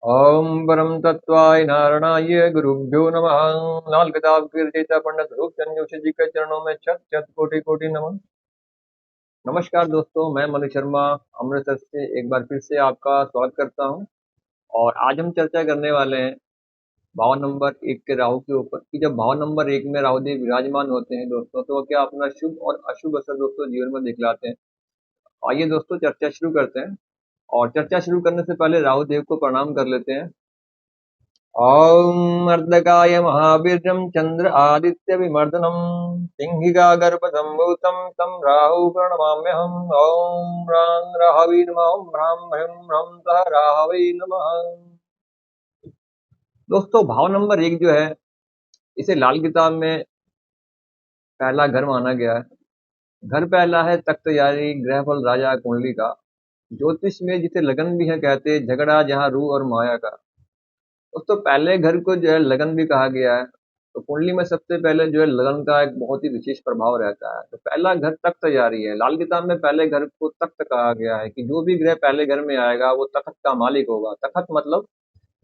ओम परम तत्वाय नारायणाय गुरुभ्यो नमः। लाल किताब की रचयिता पंडित रूप चंद जोशी जी के चरणों में शत शत कोटि कोटि नमन। नमस्कार दोस्तों, मैं मनु शर्मा अमृतसर से एक बार फिर से आपका स्वागत करता हूं। और आज हम चर्चा करने वाले हैं भाव नंबर एक के राहु के ऊपर कि जब भाव नंबर एक में राहु देव विराजमान होते हैं दोस्तों, तो वो क्या अपना शुभ और अशुभ असर दोस्तों जीवन में दिखलाते हैं। आइए दोस्तों चर्चा शुरू करते हैं। और चर्चा शुरू करने से पहले राहु देव को प्रणाम कर लेते हैं। ॐ अर्धकाय महावीर्यं चन्द्र आदित्यविमर्दनं सिंहिका गर्भसम्भूतं तं राहु प्रणमाम्यहम्। ॐ ह्रां राहवे नमः। ॐ ह्रां ह्रीं ह्रौं सः राहवे नमः। दोस्तों भाव नंबर एक जो है, इसे लाल किताब में पहला घर माना गया है। घर पहला है तख्त यारी ग्रहफल राजा कुंडली का। ज्योतिष में जिसे लगन भी है कहते हैं, झगड़ा जहाँ रूह और माया का। दोस्तों पहले घर को जो है लगन भी कहा गया है। तो कुंडली में सबसे पहले जो है लगन का एक बहुत ही विशेष प्रभाव रहता है। तो पहला घर तख्त जारी है। लाल किताब में पहले घर को तख्त कहा गया है कि जो भी ग्रह पहले घर में आएगा वो तख्त का मालिक होगा। तख्त मतलब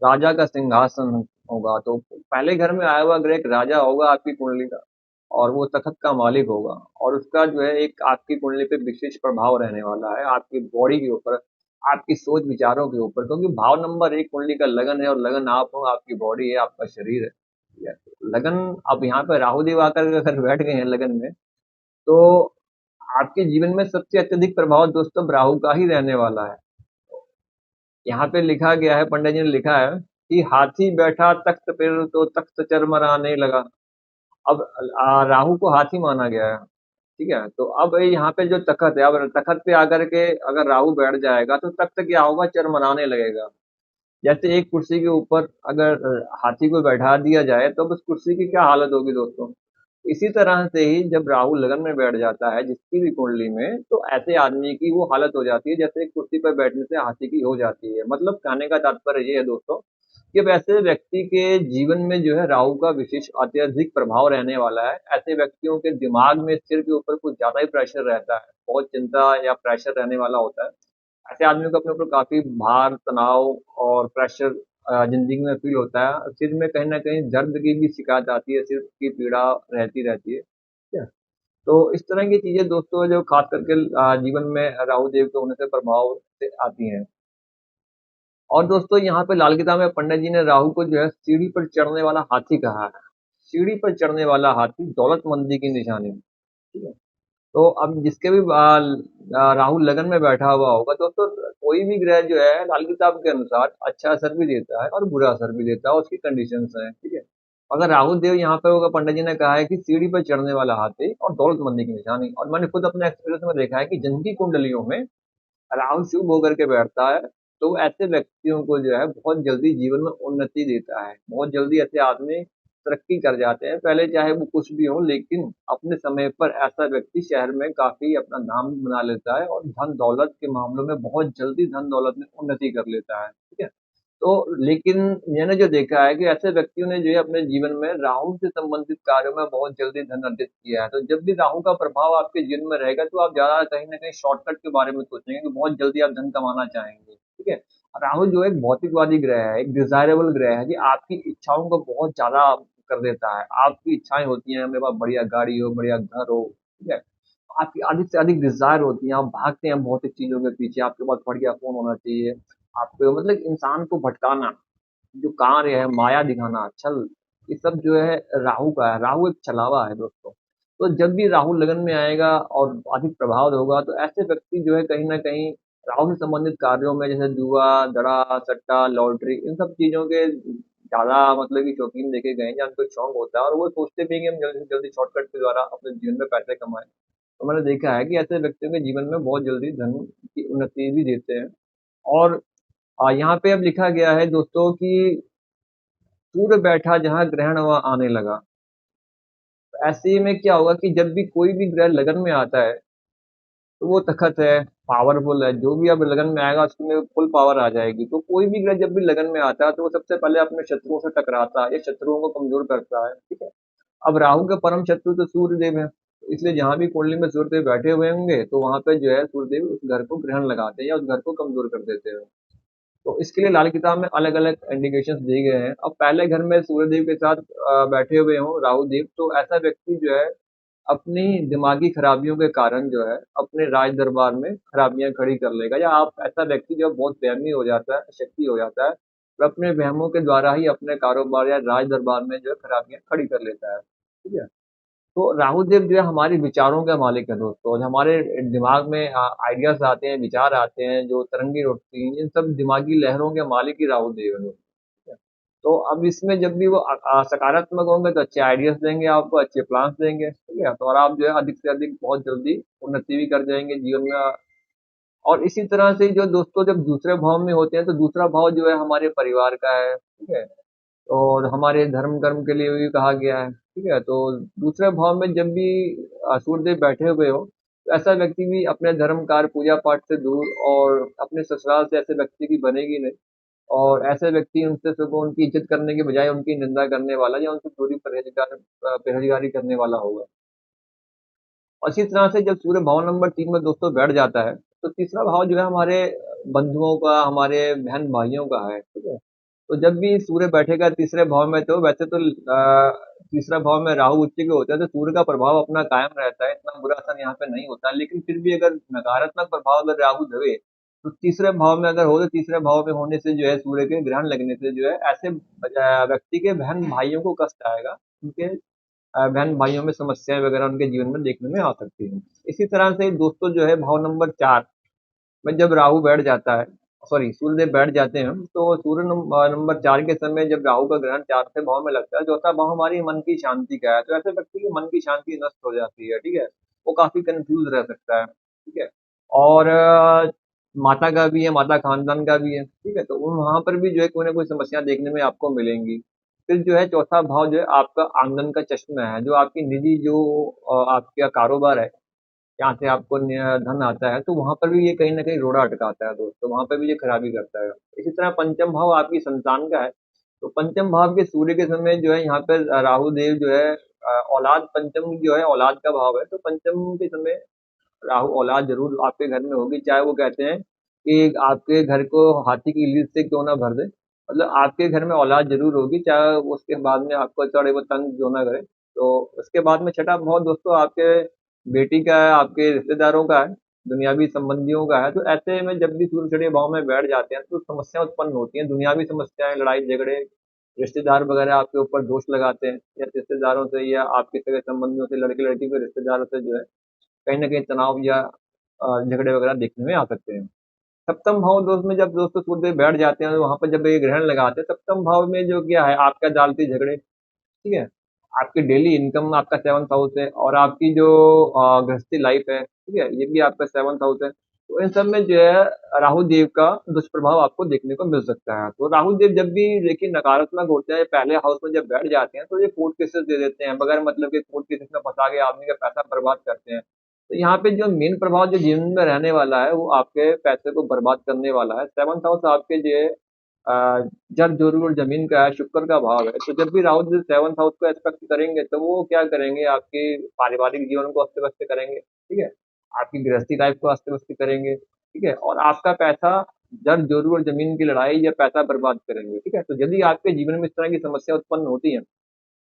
राजा का सिंहासन होगा। तो पहले घर में आया हुआ ग्रह एक राजा होगा आपकी कुंडली का, और वो तख्त का मालिक होगा। और उसका जो है एक आपकी कुंडली पे विशेष प्रभाव रहने वाला है, आपकी बॉडी के ऊपर, आपकी सोच विचारों के ऊपर। क्योंकि भाव नंबर एक कुंडली का लगन है, और लगन आप हो, आपकी बॉडी है, आपका शरीर है, ठीक है? लगन, अब यहाँ पे राहु देव आकर के अगर बैठ गए हैं लगन में, तो आपके जीवन में सबसे अत्यधिक प्रभाव दोस्तों राहु का ही रहने वाला है। यहाँ पे लिखा गया है, पंडित जी ने लिखा है कि हाथी बैठा तख्त पर तो तख्त चरमराने लगा। अब राहु को हाथी माना गया है, ठीक है? तो अब यहाँ पे जो तखत है, अब तखत पे आकर के अगर राहु बैठ जाएगा तो तख्त क्या होगा, चरमराने लगेगा। जैसे एक कुर्सी के ऊपर अगर हाथी को बैठा दिया जाए तो अब उस कुर्सी की क्या हालत होगी दोस्तों। इसी तरह से ही जब राहु लगन में बैठ जाता है जिसकी भी कुंडली में, तो ऐसे आदमी की वो हालत हो जाती है जैसे एक कुर्सी पर बैठने से हाथी की हो जाती है। मतलब कहने का तात्पर्य ये है दोस्तों कि वैसे व्यक्ति के जीवन में जो है राहु का विशेष अत्यधिक प्रभाव रहने वाला है। ऐसे व्यक्तियों के दिमाग में, सिर के ऊपर कुछ ज्यादा ही प्रेशर रहता है, बहुत चिंता या प्रेशर रहने वाला होता है। ऐसे आदमी को अपने ऊपर काफी भार, तनाव और प्रेशर जिंदगी में फील होता है। सिर में कहीं ना कहीं दर्द की भी शिकायत आती है, सिर की पीड़ा रहती रहती है, ठीक है? तो इस तरह की चीजें दोस्तों जो खास करके जीवन में राहु देव के होने से प्रभाव से आती हैं। और दोस्तों यहाँ पे लाल किताब में पंडित जी ने राहु को जो है सीढ़ी पर चढ़ने वाला हाथी कहा है। सीढ़ी पर चढ़ने वाला हाथी दौलतमंदी की निशानी, ठीक है? तो अब जिसके भी राहु लगन में बैठा हुआ होगा दोस्तों, कोई भी ग्रह जो है लाल किताब के अनुसार अच्छा असर भी देता है और बुरा असर भी देता है, उसकी कंडीशंस हैं, ठीक है? अगर राहु देव यहाँ पे होगा, पंडित जी ने कहा है कि सीढ़ी पर चढ़ने वाला हाथी और दौलतमंदी की निशानी। और मैंने खुद अपने एक्सपीरियंस में देखा है कि जिनकी कुंडलियों में राहु शुभ होकर के बैठता है, तो ऐसे व्यक्तियों को जो है बहुत जल्दी जीवन में उन्नति देता है। बहुत जल्दी ऐसे आदमी तरक्की कर जाते हैं, पहले चाहे वो कुछ भी हो, लेकिन अपने समय पर ऐसा व्यक्ति शहर में काफी अपना नाम बना लेता है और धन दौलत के मामलों में बहुत जल्दी धन दौलत में उन्नति कर लेता है, ठीक है? तो लेकिन मैंने जो देखा है कि ऐसे व्यक्तियों ने जो है अपने जीवन में राहु से संबंधित कार्यों में बहुत जल्दी धन अर्जित किया है। तो जब भी राहु का प्रभाव आपके जीवन में रहेगा तो आप ज्यादा कहीं ना कहीं शॉर्टकट के बारे में सोचेंगे कि बहुत जल्दी आप धन कमाना चाहेंगे, ठीक है? राहु जो एक भौतिकवादी ग्रह है, एक डिजायरेबल ग्रह है, कि आपकी इच्छाओं को बहुत ज्यादा कर देता है। आपकी इच्छाएं होती हैं, मेरे पास बढ़िया गाड़ी हो, बढ़िया घर हो, ठीक है? आपकी अधिक से अधिक डिजायर होती है, आप भागते हैं भौतिक चीजों के पीछे, आपके पास बढ़िया फोन होना चाहिए। आपको मतलब इंसान को भटकाना, जो कार्य है, माया दिखाना, छल, ये सब जो है राहु का है। राहु एक छलावा है दोस्तों। तो जब भी राहु लगन में आएगा और अधिक प्रभाव होगा, तो ऐसे व्यक्ति जो है कहीं ना कहीं राहु से संबंधित कार्यों में, जैसे जुआ, दड़ा, सट्टा, लॉटरी, इन सब चीजों के ज्यादा मतलब कि शौकीन देखे गए हैं, जहाँ उनको शौक होता है और वो सोचते भी हैं कि हम जल्दी से जल्दी शॉर्टकट के द्वारा अपने जीवन में पैसे कमाएं। तो मैंने देखा है कि ऐसे व्यक्तियों के जीवन में बहुत जल्दी धन की उन्नति भी देते हैं। और यहाँ पे अब लिखा गया है दोस्तों कि सूर्य बैठा जहाँ ग्रहण वहां आने लगा। तो ऐसे में क्या होगा कि जब भी कोई भी ग्रह लगन में आता है तो वो तखत है, पावरफुल है। जो भी अब लगन में आएगा उसमें फुल पावर आ जाएगी। तो कोई भी ग्रह जब भी लगन में आता है तो वो सबसे पहले अपने शत्रुओं से टकराता है या शत्रुओं को कमजोर करता है, ठीक है? अब राहु के परम शत्रु तो सूर्य देव है, तो इसलिए जहां भी कुंडली में सूर्य देव बैठे हुए होंगे तो वहां पे जो है सूर्य देव उस घर को ग्रहण लगाते हैं या उस घर को कमजोर कर देते हैं। तो इसके लिए लाल किताब में अलग अलग इंडिकेशंस दिए गए हैं। अब पहले घर में सूर्यदेव के साथ बैठे हुए हों राहु देव, तो ऐसा व्यक्ति जो है अपनी दिमागी खराबियों के कारण जो है अपने राज दरबार में खराबियां खड़ी कर लेगा, या आप ऐसा व्यक्ति जो बहुत वहमी हो जाता है, शक्ति हो जाता है, वो अपने वहमों के द्वारा ही अपने कारोबार या राज दरबार में जो है खराबियां खड़ी कर लेता है। ठीक है। तो राहु देव जो है हमारे विचारों का मालिक है दोस्तों, और हमारे दिमाग में आइडियाज आते हैं, विचार आते हैं, जो तरंगे उठती हैं, इन सब दिमागी लहरों के मालिक ही राहु देव है दोस्तों। तो अब इसमें जब भी वो सकारात्मक होंगे तो अच्छे आइडियाज देंगे, आपको अच्छे प्लान्स देंगे। ठीक है। तो और आप जो है अधिक से अधिक बहुत जल्दी उन्नति भी कर जाएंगे जीवन में। और इसी तरह से जो दोस्तों जब दूसरे भाव में होते हैं, तो दूसरा भाव जो है हमारे परिवार का है। ठीक है। और हमारे धर्म कर्म के लिए भी कहा गया है। ठीक है। तो दूसरे भाव में जब भी सूर्यदेव बैठे हुए हो, तो ऐसा व्यक्ति भी अपने धर्म कार्य पूजा पाठ से दूर, और अपने ससुराल से ऐसे व्यक्ति की बनेगी नहीं। और ऐसे व्यक्ति उनसे सगों उनकी इज्जत करने के बजाय उनकी निंदा करने वाला, या उनसे थोड़ी परहेजगारी करने वाला होगा। और इसी तरह से जब सूर्य भाव नंबर 3 में दोस्तों बैठ जाता है, तो तीसरा भाव जो है हमारे बंधुओं का, हमारे बहन भाइयों का है। ठीक है। तो जब भी सूर्य बैठेगा तीसरे भाव में, तो वैसे तो तीसरा भाव में राहु उच्च के होता है, तो सूर्य का प्रभाव अपना कायम रहता है, इतना बुरा असर यहाँ पे नहीं होता। लेकिन फिर भी अगर नकारात्मक प्रभाव अगर राहु धवे, तो तीसरे भाव में अगर हो, तो तीसरे भाव में होने से जो है सूर्य के ग्रहण लगने से जो है ऐसे व्यक्ति के बहन भाइयों को कष्ट आएगा, उनके बहन भाइयों में समस्याएं वगैरह उनके जीवन में देखने में आ सकती हैं। इसी तरह से दोस्तों जो है भाव नंबर 4 में जब राहु बैठ जाता है, सॉरी सूर्यदेव बैठ जाते हैं, तो नंबर 4 के समय जब राहु का ग्रहण 4 भाव में लगता है, चौथा भाव हमारी मन की शांति का है, तो ऐसे व्यक्ति की मन की शांति नष्ट हो जाती है। ठीक है। वो काफी कंफ्यूज रह सकता है। ठीक है। और माता का भी है, माता खानदान का भी है। ठीक है। तो वहां पर भी जो है कोई ना कोई समस्या देखने में आपको मिलेंगी। फिर जो है चौथा भाव जो है आपका आंगन का चश्मा है, जो आपकी निजी जो आपका कारोबार है, जहाँ से आपको धन आता है, तो वहां पर भी ये कहीं ना कहीं रोड़ा अटकाता है दोस्तों, वहां पर भी ये खराबी करता है। इसी तरह पंचम भाव आपकी संतान का है। तो पंचम भाव के सूर्य के समय जो है यहाँ पर राहु देव जो है औलाद, पंचम जो है औलाद का भाव है, तो पंचम के समय राहु औलाद जरूर आपके घर में होगी, चाहे वो कहते हैं कि आपके घर को हाथी की लीद से क्यों ना भर दे, मतलब आपके घर में औलाद जरूर होगी, चाहे उसके बाद में आपको चढ़े वो तंग क्यों ना करे। तो उसके बाद में छठा भाव दोस्तों आपके बेटी का है, आपके रिश्तेदारों का है, दुनियावी संबंधियों का है। तो ऐसे में जब भी सूर्य छठे भाव में बैठ जाते हैं, तो समस्या उत्पन्न होती है, दुनियावी समस्याएं, लड़ाई झगड़े, रिश्तेदार वगैरह आपके ऊपर दोष लगाते हैं, या रिश्तेदारों से या आपके सगे संबंधियों से, लड़के लड़की के रिश्तेदारों से जो है कहीं ना कहीं तनाव या झगड़े वगैरह देखने में आ सकते हैं। सप्तम भाव दोस्त में जब दोस्तों सूर्यदेव बैठ जाते हैं, तो वहां पर जब ये ग्रहण लगाते हैं, सप्तम भाव में जो क्या है आपका दालती झगड़े। ठीक है। आपकी डेली इनकम आपका 7th हाउस है, और आपकी जो गृहस्थी लाइफ है, ठीक है, ये भी आपका 7th हाउस है। तो इन सब में जो है राहु देव का दुष्प्रभाव आपको देखने को मिल सकता है। तो राहु देव जब भी देखिए नकारात्मक होते हैं, पहले हाउस में जब बैठ जाते हैं, तो ये कोर्ट केसेस दे देते हैं, बगैर मतलब के कोर्ट केसेस में फंसा के आदमी का पैसा बर्बाद करते हैं। तो यहाँ पे जो मेन प्रभाव जो जीवन में रहने वाला है, वो आपके पैसे को बर्बाद करने वाला है। 7th हाउस आपके जो है जल जरूर और जमीन का है, शुक्र का भाव है। तो जब भी राहु जी 7th हाउस को एस्पेक्ट करेंगे, तो वो क्या करेंगे, आपके पारिवारिक जीवन को अस्त व्यस्त करेंगे। ठीक है। आपकी गृहस्थी लाइफ को अस्त व्यस्त करेंगे। ठीक है। और आपका पैसा जल जरूर और जमीन की लड़ाई या पैसा बर्बाद करेंगे। ठीक है। तो यदि आपके जीवन में इस तरह की समस्या उत्पन्न होती है,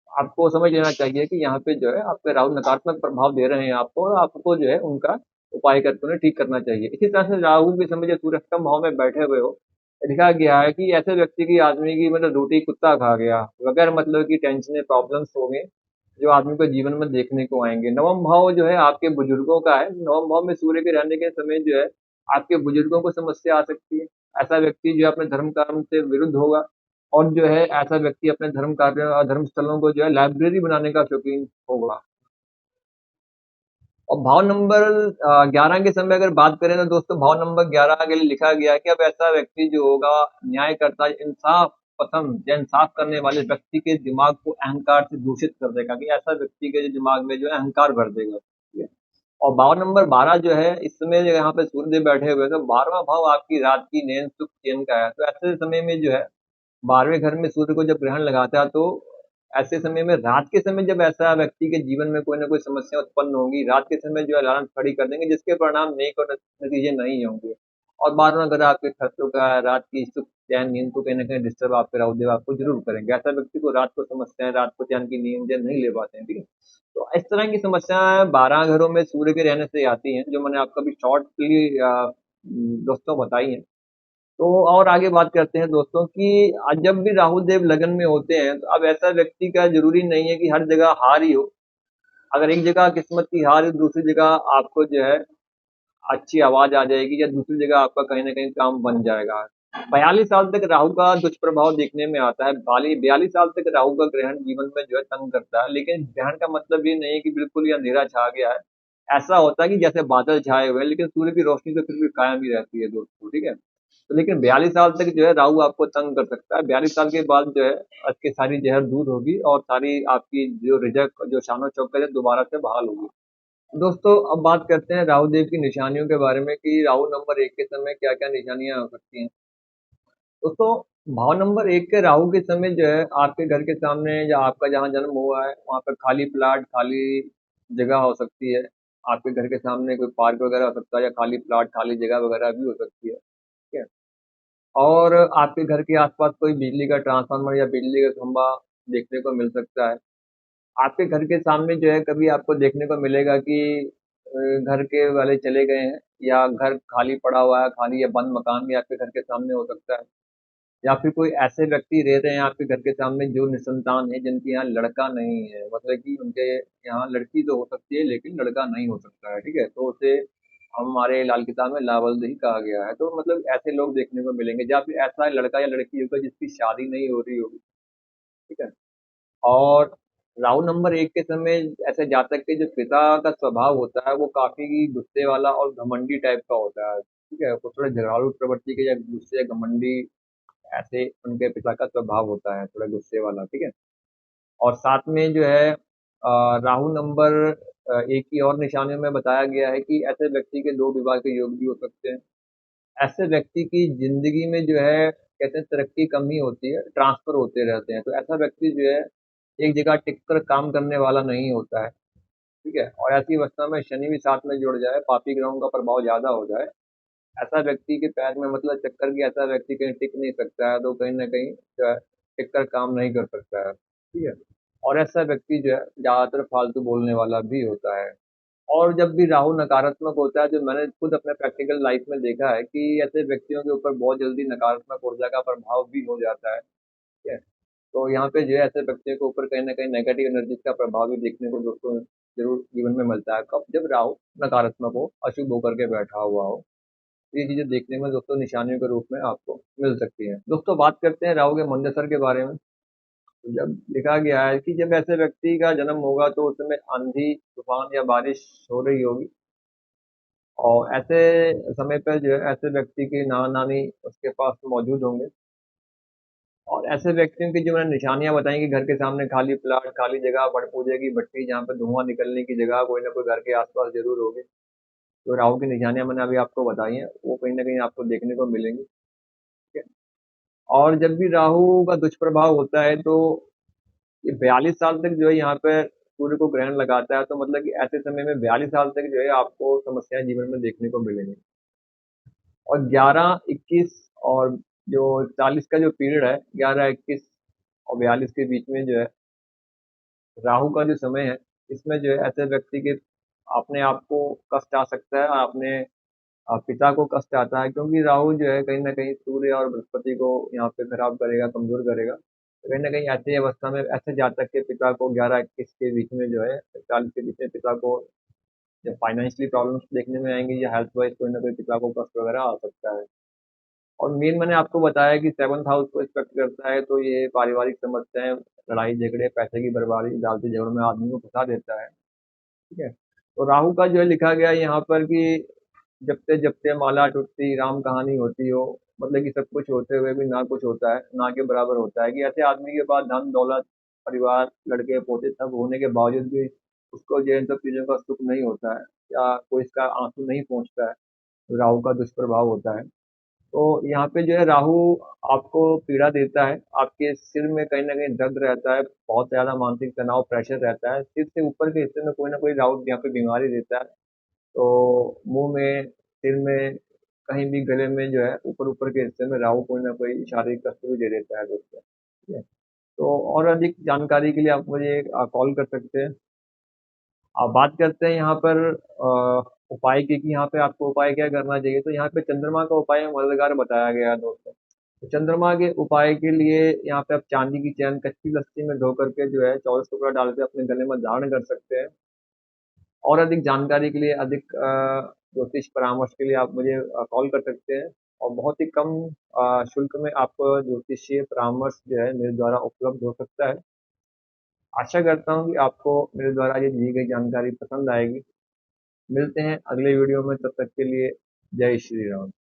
आपको समझ लेना चाहिए कि यहाँ पे जो है आपके राहु नकारात्मक प्रभाव दे रहे हैं आपको, और आपको जो है उनका उपाय करके उन्हें ठीक करना चाहिए। इसी तरह से राहु के समय जो सूर्य अष्टम भाव में बैठे हुए हो, लिखा गया है कि ऐसे व्यक्ति की आदमी की मतलब रोटी कुत्ता खा गया, बगैर मतलब की टेंशन प्रॉब्लम्स होंगे जो आदमी को जीवन में देखने को आएंगे। नवम भाव जो है आपके बुजुर्गों का है। नवम भाव में सूर्य के रहने के समय जो है आपके बुजुर्गों को समस्या आ सकती है। ऐसा व्यक्ति जो है अपने धर्म कर्म से विरुद्ध होगा, और जो है ऐसा व्यक्ति अपने धर्म कार्य और धर्म स्थलों को जो है लाइब्रेरी बनाने का शौकीन होगा। और भाव नंबर 11 के समय अगर बात करें, तो दोस्तों भाव नंबर 11 के लिए लिखा गया है कि अब ऐसा व्यक्ति जो होगा न्यायकर्ता, इंसाफ पसंद या इंसाफ करने वाले व्यक्ति के दिमाग को अहंकार से दूषित कर देगा, कि ऐसा व्यक्ति के जो दिमाग में जो है अहंकार भर देगा। ठीक है। और भाव नंबर 12 जो है, इस समय जो यहाँ पे सूर्यदेव बैठे हुए हैं, तो 12वां भाव आपकी रात की नींद सुख चैन का है। तो ऐसे समय में जो है 12वें घर में सूर्य को जब ग्रहण लगाता है, तो ऐसे समय में रात के समय जब ऐसा व्यक्ति के जीवन में कोई ना कोई समस्या उत्पन्न होगी, रात के समय जो है अलार्म खड़ी कर देंगे, जिसके परिणाम नेक और नतीजे नहीं होंगे। और 12वां घर आपके खर्चों का, रात की सुख चैन नींद को कहीं न कहीं डिस्टर्ब आपके राहुदेव आपको ज़रूर करेंगे। ऐसा व्यक्ति को रात को समस्याएँ, रात को चैन की नींद या नहीं ले पाते हैं, ठीक है? तो इस तरह की समस्याएँ 12 घरों में सूर्य के रहने से आती हैं, जो मैंने आपको अभी शॉर्टली दोस्तों बताई हैं। तो और आगे बात करते हैं दोस्तों कि जब भी राहु देव लगन में होते हैं, तो अब ऐसा व्यक्ति का ज़रूरी नहीं है कि हर जगह हार ही हो। अगर एक जगह किस्मत की हार है, दूसरी जगह आपको जो है अच्छी आवाज़ आ जाएगी या दूसरी जगह आपका कहीं न कहीं काम बन जाएगा। 42 साल तक राहु का दुष्प्रभाव देखने में आता है। 42 साल तक राहु का ग्रहण जीवन में जो है तंग करता है, लेकिन ग्रहण का मतलब ये नहीं है कि बिल्कुल ही अंधेरा छा गया है। ऐसा होता है कि जैसे बादल छाए हुए हैं, लेकिन सूर्य की रोशनी तो फिर भी कायम ही रहती है दोस्तों, ठीक है? तो लेकिन 42 साल तक जो है राहु आपको तंग कर सकता है। 42 साल के बाद जो है आपकी सारी जहर दूर होगी और सारी आपकी जो रिजक जो शानो-चौकत है दोबारा से बहाल होगी। दोस्तों अब बात करते हैं राहु देव की निशानियों के बारे में कि राहु नंबर 1 के समय क्या-क्या निशानियाँ हो सकती हैं। दोस्तों भाव नंबर 1 के राहु के समय जो है आपके घर के सामने या आपका जहाँ जन्म हुआ है वहाँ पे खाली प्लॉट, खाली जगह हो सकती है। आपके घर के सामने कोई पार्क वगैरह हो सकता है या खाली प्लॉट, खाली जगह वगैरह भी हो सकती है। ठीक है? और आपके घर के आस-पास कोई बिजली का ट्रांसफार्मर या बिजली का खंभा देखने को मिल सकता है। आपके घर के सामने जो है कभी आपको देखने को मिलेगा कि घर के वाले चले गए हैं या घर खाली पड़ा हुआ है, खाली या बंद मकान भी आपके घर के सामने हो सकता है। या फिर कोई ऐसे व्यक्ति रह रहे हैं आपके घर के सामने जो निसंतान है, जिनके यहाँ लड़का नहीं है, मतलब कि उनके यहाँ लड़की तो हो सकती है लेकिन लड़का नहीं हो सकता है, ठीक है? तो उसे हमारे लाल किताब में लावारिस कहा गया है। तो मतलब ऐसे लोग देखने को मिलेंगे या फिर ऐसा लड़का या लड़की होगा जिसकी शादी नहीं हो रही होगी, ठीक है? और राहु नंबर 1 के समय ऐसे जातक के जो पिता का स्वभाव होता है, वो काफ़ी गुस्से वाला और घमंडी टाइप का होता है, ठीक है? वो थोड़े झगड़ालू प्रवृत्ति के या गुस्से या घमंडी ऐसे उनके पिता का स्वभाव होता है, थोड़ा गुस्से वाला, ठीक है? और साथ में जो है राहु नंबर 1 की और निशानियों में बताया गया है कि ऐसे व्यक्ति के 2 विवाह के योग भी हो सकते हैं। ऐसे व्यक्ति की ज़िंदगी में जो है कहते हैं तरक्की कम ही होती है, ट्रांसफ़र होते रहते हैं। तो ऐसा व्यक्ति जो है एक जगह टिक कर काम करने वाला नहीं होता है, ठीक है? और ऐसी अवस्था में शनि भी साथ में जुड़ जाए, पापी ग्रहों का प्रभाव ज़्यादा हो जाए, ऐसा व्यक्ति के पैर में मतलब चक्कर कि ऐसा व्यक्ति कहीं टिक नहीं सकता है, तो कहीं न कहीं जो है टिक कर काम नहीं कर सकता है, ठीक है? और ऐसा व्यक्ति जो है ज़्यादातर फालतू बोलने वाला भी होता है। और जब भी राहु नकारात्मक होता है, जो मैंने खुद अपने प्रैक्टिकल लाइफ़ में देखा है कि ऐसे व्यक्तियों के ऊपर बहुत जल्दी नकारात्मक ऊर्जा का प्रभाव भी हो जाता है, ठीक है? तो यहाँ पे जो है ऐसे व्यक्तियों के ऊपर कहीं न कहीं नेगेटिव एनर्जी का प्रभाव भी देखने को दोस्तों ज़रूर जीवन में मिलता है। कब? जब राहु नकारात्मक हो, अशुभ होकर के बैठा हुआ हो। ये चीज़ें देखने में दोस्तों निशानियों के रूप में आपको मिल सकती हैं। दोस्तों बात करते हैं राहु के मंदसर के बारे में। तो जब लिखा गया है कि जब ऐसे व्यक्ति का जन्म होगा तो उस समय आंधी, तूफान या बारिश हो रही होगी और ऐसे समय पर जो है ऐसे व्यक्ति के नाना-नानी उसके पास मौजूद होंगे और ऐसे व्यक्तियों की जो मैंने निशानियाँ बताई कि घर के सामने खाली प्लॉट, खाली जगह, बड़ पूजे की भट्टी जहाँ पे धुआँ निकलने की जगह कोई ना कोई घर के आस-पास ज़रूर होगी। तो राहु की निशानियाँ मैंने अभी आपको बताई हैं, वो कहीं न कहीं आपको देखने को मिलेंगी। ठीक है? और जब भी राहु का दुष्प्रभाव होता है तो ये 42 साल तक जो है यहाँ पे सूर्य को ग्रहण लगाता है, तो मतलब कि ऐसे समय में 42 साल तक जो है आपको समस्याएँ जीवन में देखने को मिलेंगी। और 11, 21 और जो 40 का जो पीरियड है, 11, 21 और 42 के बीच में जो है राहु का जो समय है, इसमें जो है ऐसे व्यक्ति के अपने आप को कष्ट आ सकता है और अपने पिता को कष्ट आता है क्योंकि राहु जो है कहीं न कहीं सूर्य और बृहस्पति को यहाँ पे खराब करेगा, कमज़ोर करेगा। तो कहीं न कहीं ऐसी अवस्था में ऐसे जातक के पिता को 11-21 के बीच में जो है 40 के बीच में पिता को जब फाइनेंशियली प्रॉब्लम्स देखने में आएँगी या हेल्थ वाइज़ कोई न कोई पिता को कष्ट वगैरह आ सकता है। और मेन मैंने आपको बताया कि 7th हाउस को इफ़ेक्ट करता है, तो ये पारिवारिक समस्याएँ, लड़ाई-झगड़े, पैसे की बर्बादी, दालची झगड़ों में आदमी को फँसा देता है, ठीक है? तो राहु का जो है लिखा गया है यहाँ पर कि जपते-जपते माला टूटती, राम कहानी होती हो, मतलब कि सब कुछ होते हुए भी ना कुछ होता है, ना के बराबर होता है कि ऐसे आदमी के पास धन-दौलत, परिवार, लड़के-पोते सब होने के बावजूद भी उसको जो है इन सब चीज़ों का सुख नहीं होता है या कोई इसका आँसू नहीं पहुँचता है, तो राहु का दुष्प्रभाव होता है। तो यहाँ पे जो है राहु आपको पीड़ा देता है, आपके सिर में कहीं न कहीं दर्द रहता है, बहुत ज़्यादा मानसिक तनाव, प्रेशर रहता है, सिर से ऊपर के हिस्से में कोई न कोई राहु यहाँ पे बीमारी देता है। तो मुँह में, सिर में कहीं भी गले में जो है ऊपर ऊपर के हिस्से में राहु कोई ना कोई शारीरिक कष्ट भी दे देता है दोस्तों। ठीक है। तो और अधिक जानकारी के लिए आप मुझे कॉल कर सकते हैं। अब बात करते हैं यहाँ पर उपाय की कि यहाँ पे आपको उपाय क्या करना चाहिए। तो यहाँ पे चंद्रमा का उपाय मददगार बताया गया है दोस्तों। तो चंद्रमा के उपाय के लिए यहाँ पे आप चांदी की चैन कच्ची लस्सी में धो करके जो है 24 टुकड़ा डाल के अपने गले में धारण कर सकते हैं। और अधिक जानकारी के लिए अधिक ज्योतिष परामर्श के लिए आप मुझे कॉल कर सकते हैं। और बहुत ही कम शुल्क में आपको ज्योतिषीय परामर्श जो है मेरे द्वारा उपलब्ध हो सकता है। आशा करता हूँ कि आपको मेरे द्वारा ये दी गई जानकारी पसंद आएगी। मिलते हैं अगले वीडियो में, तब तक के लिए जय श्री राम।